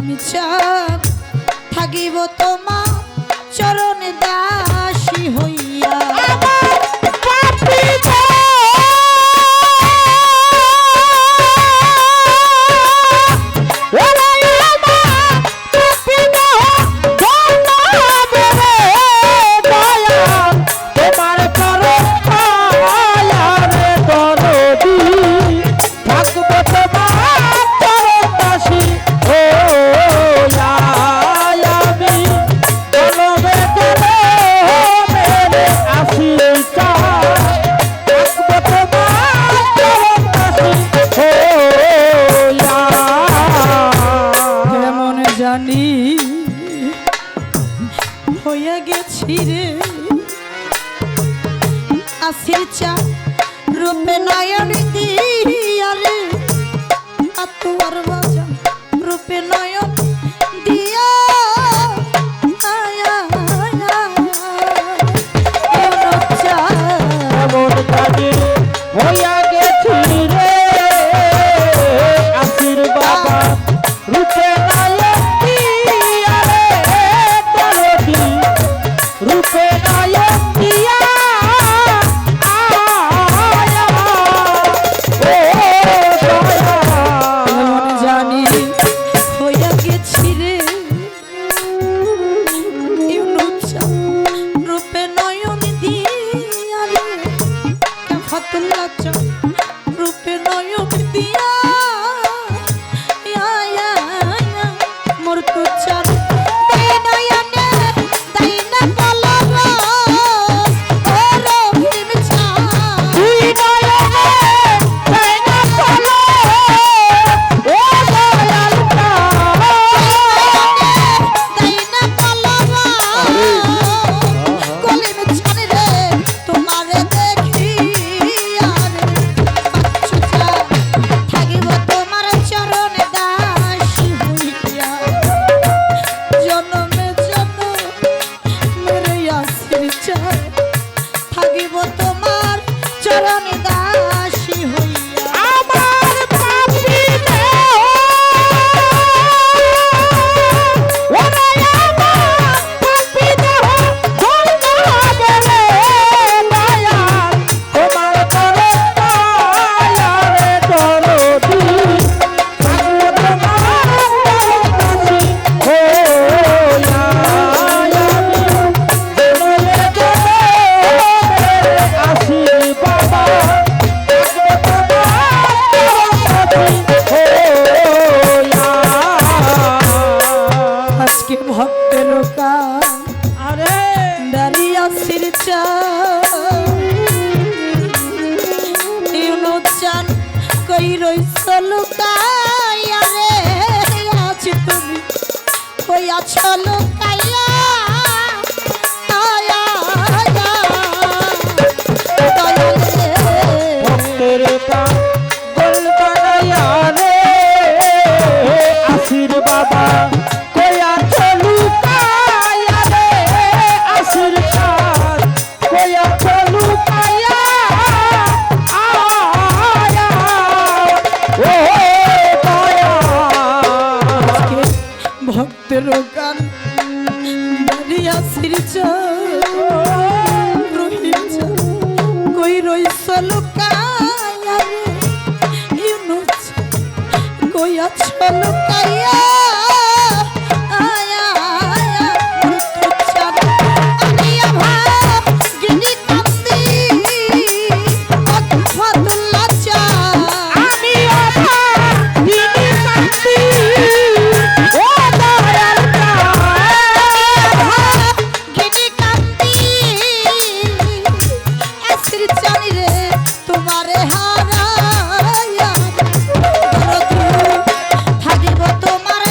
আমি চাঁদ থাকিব তোমার চরণে দাসী হইয়া। জানি হয়ে গেছি রে আসির চা রূপে নয়ন দিয়া রে আতুয়ার বাজা রূপে নয়ন দিয়া আয়া হইয়া গেছি রে আসির বাবা রূপে কই রইছ লুকাইয়া রে আছি তুমি কই আছো লুকাইয়া আয়া আয়া ভক্তের পাগল বানাইয়া রে আসির বাবা কই আছো লুকাইয়া রে আসির চাঁদ কই আছো লুকাইয়া ভক্তের গান দাঁড়িয়া সিরচ রহিছ কই রইছ লুকাইয়া রে ইউনুস কই আছো লুকাইয়া আয়া আয়া মুতছান আনিয়া ভাব গিনি কান্দি অতফাতুল্লাহ চা আমি আভা গিনি কান্দি তোমারে হারাইয়া থাকিব তোমার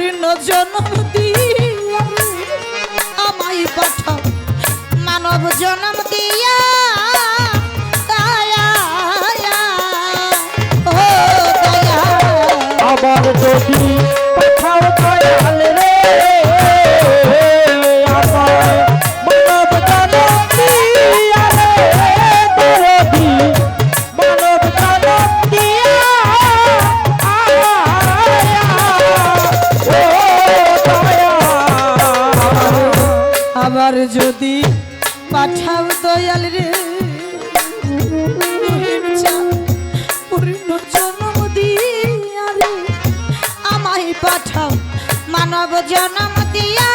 পূর্ণ জন্ম দিয়া আমায় পাঠাও মানব জন্ম দিয়া দয়া ও দয়া আবার যদি পাঠাও দয়াল রে আমার মানব জনম দিয়া রে দরদি মানব জনম দিয়া আয়া ও দয়া আবার যদি পাঠাও দয়াল রে রহিম চাঁদ পূর্ণ জন্ম দিয়া রে আমায় পাঠাও মানব জন্ম দিয়া